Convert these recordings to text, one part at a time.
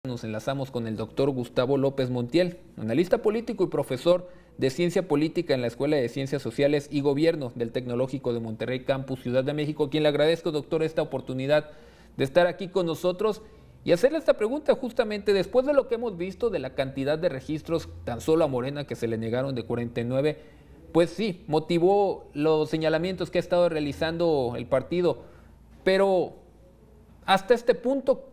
Nos enlazamos con el doctor Gustavo López Montiel, analista político y profesor de Ciencia Política en la Escuela de Ciencias Sociales y Gobierno del Tecnológico de Monterrey, Campus Ciudad de México, a quien le agradezco, doctor, esta oportunidad de estar aquí con nosotros y hacerle esta pregunta justamente después de lo que hemos visto de la cantidad de registros tan solo a Morena que se le negaron de 49, pues sí, motivó los señalamientos que ha estado realizando el partido, pero hasta este punto,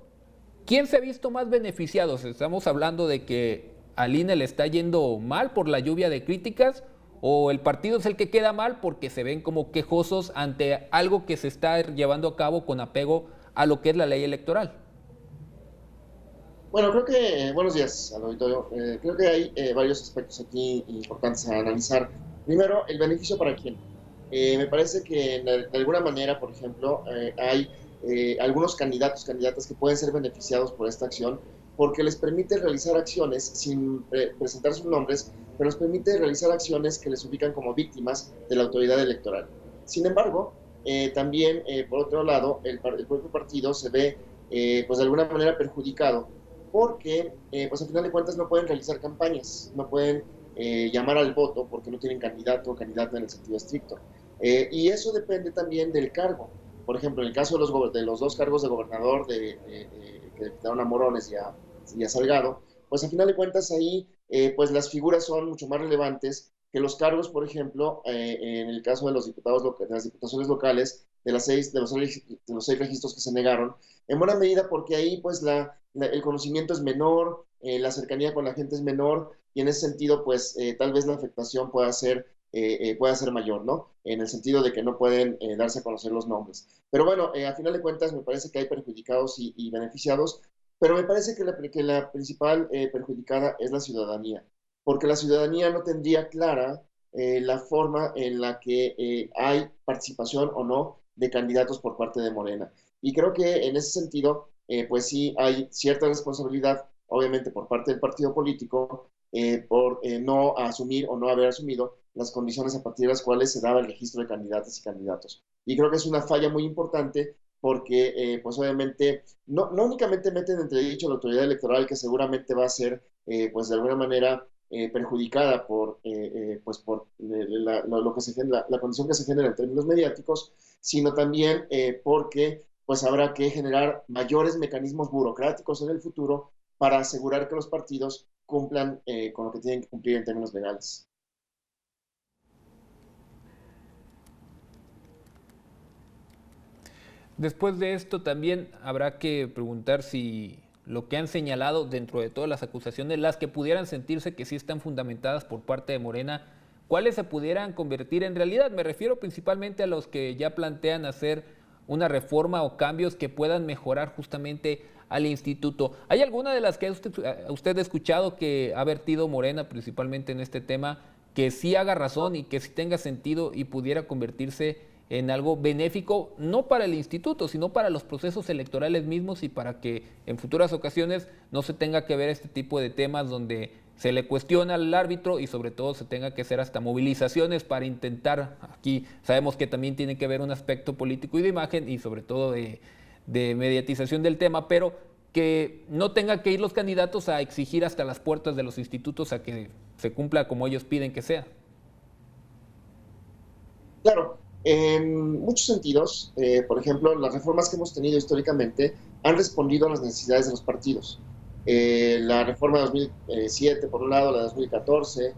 ¿quién se ha visto más beneficiado? ¿Estamos hablando de que al INE le está yendo mal por la lluvia de críticas o el partido es el que queda mal porque se ven como quejosos ante algo que se está llevando a cabo con apego a lo que es la ley electoral? Bueno, creo que, buenos días al auditorio. Creo que hay varios aspectos aquí importantes a analizar. Primero, el beneficio para quién. Me parece que de alguna manera, por ejemplo, hay algunos candidatos, candidatas que pueden ser beneficiados por esta acción porque les permite realizar acciones sin presentar sus nombres, pero les permite realizar acciones que les ubican como víctimas de la autoridad electoral. Sin embargo, también, por otro lado, el propio partido se ve, pues de alguna manera perjudicado porque pues al final de cuentas no pueden realizar campañas, no pueden llamar al voto porque no tienen candidato o candidata en el sentido estricto. Y eso depende también del cargo. Por ejemplo, en el caso de los dos cargos de gobernador que quitaron a Morones y a Salgado, pues al final de cuentas ahí pues las figuras son mucho más relevantes que los cargos, por ejemplo, en el caso de los diputados, de las diputaciones locales, de los seis registros que se negaron, en buena medida porque ahí pues el conocimiento es menor, la cercanía con la gente es menor y en ese sentido pues tal vez la afectación pueda ser mayor, ¿no? En el sentido de que no pueden darse a conocer los nombres. Pero bueno, a final de cuentas me parece que hay perjudicados y beneficiados, pero me parece que la principal perjudicada es la ciudadanía, porque la ciudadanía no tendría clara la forma en la que hay participación o no de candidatos por parte de Morena. Y creo que en ese sentido, pues sí hay cierta responsabilidad, obviamente por parte del partido político, por no asumir o no haber asumido las condiciones a partir de las cuales se daba el registro de candidatas y candidatos. Y creo que es una falla muy importante porque, pues obviamente, no únicamente meten en entredicho la autoridad electoral, que seguramente va a ser, pues de alguna manera, perjudicada pues por lo que se genera, la condición que se genera en términos mediáticos, sino también porque pues habrá que generar mayores mecanismos burocráticos en el futuro para asegurar que los partidos cumplan con lo que tienen que cumplir en términos legales. Después de esto también habrá que preguntar si lo que han señalado dentro de todas las acusaciones, las que pudieran sentirse que sí están fundamentadas por parte de Morena, cuáles se pudieran convertir en realidad. Me refiero principalmente a los que ya plantean hacer una reforma o cambios que puedan mejorar justamente al instituto. ¿Hay alguna de las que usted ha escuchado que ha vertido Morena principalmente en este tema que sí haga razón y que sí tenga sentido y pudiera convertirse en algo benéfico, no para el instituto, sino para los procesos electorales mismos y para que en futuras ocasiones no se tenga que ver este tipo de temas donde se le cuestiona al árbitro y sobre todo se tenga que hacer hasta movilizaciones para intentar, aquí sabemos que también tiene que ver un aspecto político y de imagen y sobre todo de mediatización del tema, pero que no tenga que ir los candidatos a exigir hasta las puertas de los institutos a que se cumpla como ellos piden que sea? Claro, en muchos sentidos, por ejemplo, las reformas que hemos tenido históricamente han respondido a las necesidades de los partidos. La reforma de 2007, por un lado, la de 2014,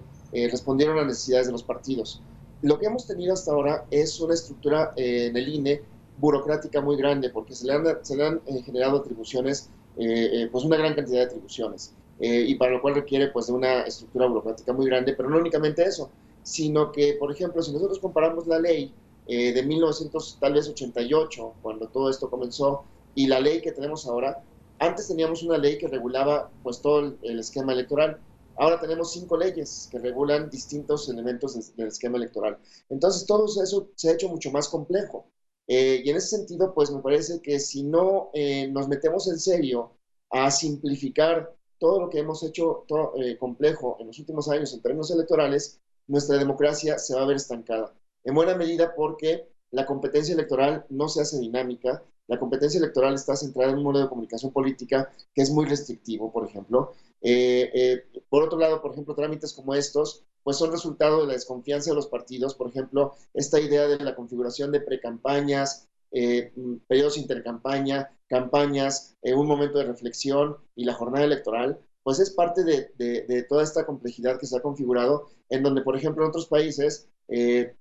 respondieron a las necesidades de los partidos. Lo que hemos tenido hasta ahora es una estructura en el INE burocrática muy grande, porque se le han generado atribuciones, pues una gran cantidad de atribuciones, y para lo cual requiere pues de una estructura burocrática muy grande, pero no únicamente eso, sino que, por ejemplo, si nosotros comparamos la ley de 1988, cuando todo esto comenzó, y la ley que tenemos ahora, antes teníamos una ley que regulaba pues todo el esquema electoral. Ahora tenemos 5 leyes que regulan distintos elementos del esquema electoral. Entonces, todo eso se ha hecho mucho más complejo. Y en ese sentido, pues me parece que si no nos metemos en serio a simplificar todo lo que hemos hecho complejo en los últimos años en términos electorales, nuestra democracia se va a ver estancada. En buena medida porque la competencia electoral no se hace dinámica La competencia electoral está centrada en un modelo de comunicación política que es muy restrictivo, por ejemplo. Por otro lado, por ejemplo, trámites como estos, pues son resultado de la desconfianza de los partidos. Por ejemplo, esta idea de la configuración de precampañas, periodos intercampaña, campañas, un momento de reflexión y la jornada electoral, pues es parte de toda esta complejidad que se ha configurado, en donde, por ejemplo, en otros países,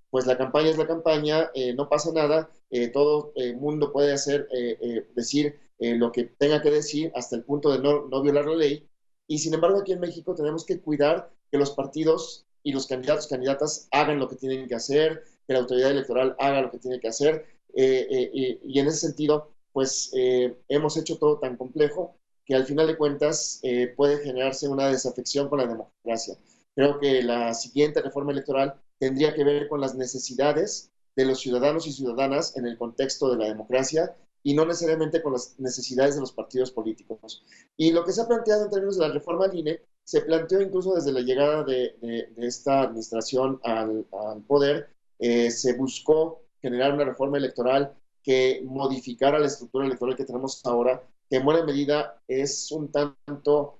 pues la campaña es la campaña, no pasa nada, todo el mundo puede decir lo que tenga que decir hasta el punto de no violar la ley, y sin embargo aquí en México tenemos que cuidar que los partidos y los candidatos, candidatas hagan lo que tienen que hacer, que la autoridad electoral haga lo que tiene que hacer, y en ese sentido, pues hemos hecho todo tan complejo que al final de cuentas puede generarse una desafección con la democracia. Creo que la siguiente reforma electoral tendría que ver con las necesidades de los ciudadanos y ciudadanas en el contexto de la democracia y no necesariamente con las necesidades de los partidos políticos. Y lo que se ha planteado en términos de la reforma al INE se planteó incluso desde la llegada de esta administración al poder. Se buscó generar una reforma electoral que modificara la estructura electoral que tenemos ahora, que en buena medida es un tanto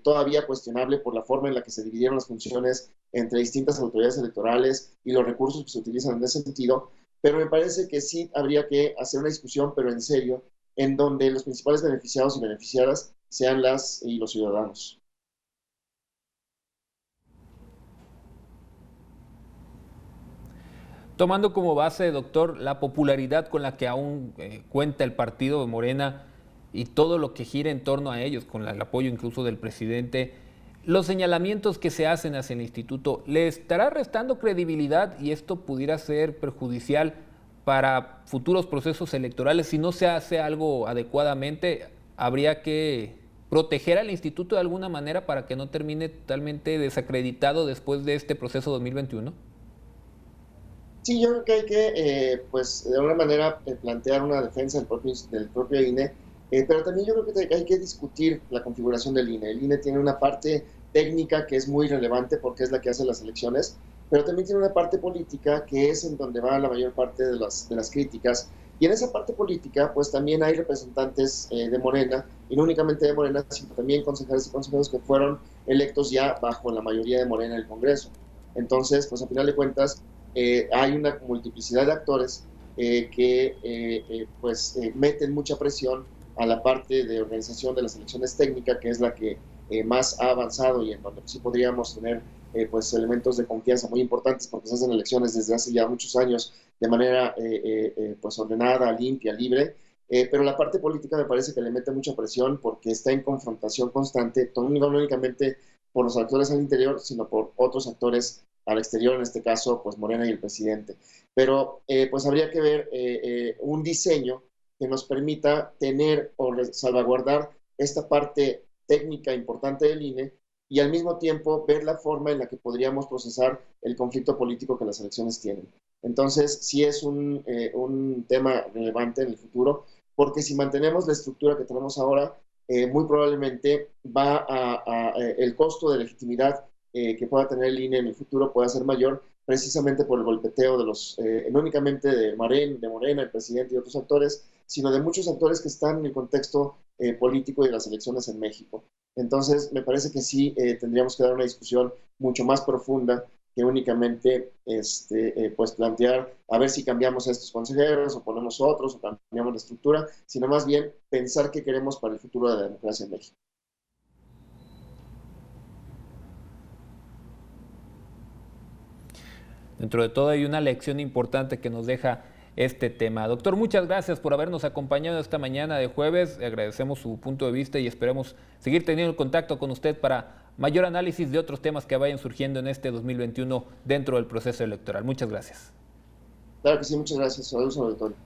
todavía cuestionable por la forma en la que se dividieron las funciones entre distintas autoridades electorales y los recursos que se utilizan en ese sentido, pero me parece que sí habría que hacer una discusión, pero en serio, en donde los principales beneficiados y beneficiadas sean las y los ciudadanos. Tomando como base, doctor, la popularidad con la que aún cuenta el partido de Morena y todo lo que gira en torno a ellos, con el apoyo incluso del presidente, los señalamientos que se hacen hacia el instituto, ¿le estará restando credibilidad y esto pudiera ser perjudicial para futuros procesos electorales? Si no se hace algo adecuadamente, habría que proteger al instituto de alguna manera para que no termine totalmente desacreditado después de este proceso 2021. Sí, yo creo que hay que, pues, de alguna manera plantear una defensa del propio INE, pero también yo creo que hay que discutir la configuración del INE. El INE tiene una parte técnica que es muy relevante porque es la que hace las elecciones, pero también tiene una parte política que es en donde va la mayor parte de las críticas. Y en esa parte política, pues también hay representantes de Morena, y no únicamente de Morena, sino también consejeros y consejeros que fueron electos ya bajo la mayoría de Morena en el Congreso. Entonces, pues a final de cuentas, hay una multiplicidad de actores que meten mucha presión a la parte de organización de las elecciones técnicas, que es la que más ha avanzado y en donde sí podríamos tener pues elementos de confianza muy importantes porque se hacen elecciones desde hace ya muchos años de manera pues ordenada, limpia, libre. Pero la parte política me parece que le mete mucha presión porque está en confrontación constante, no únicamente por los actores al interior, sino por otros actores al exterior, en este caso, pues Morena y el presidente. Pero pues habría que ver un diseño que nos permita tener o salvaguardar esta parte técnica importante del INE y al mismo tiempo ver la forma en la que podríamos procesar el conflicto político que las elecciones tienen. Entonces, sí es un tema relevante en el futuro, porque si mantenemos la estructura que tenemos ahora, muy probablemente el costo de legitimidad que pueda tener el INE en el futuro pueda ser mayor, precisamente por el golpeteo de no únicamente de Morena, el presidente y otros actores, sino de muchos actores que están en el contexto político de las elecciones en México. Entonces, me parece que sí tendríamos que dar una discusión mucho más profunda que únicamente pues plantear a ver si cambiamos a estos consejeros o ponemos otros o cambiamos la estructura, sino más bien pensar qué queremos para el futuro de la democracia en México. Dentro de todo hay una lección importante que nos deja este tema. Doctor, muchas gracias por habernos acompañado esta mañana de jueves. Agradecemos su punto de vista y esperemos seguir teniendo contacto con usted para mayor análisis de otros temas que vayan surgiendo en este 2021 dentro del proceso electoral. Muchas gracias. Claro que sí, muchas gracias. Saludos, auditorio.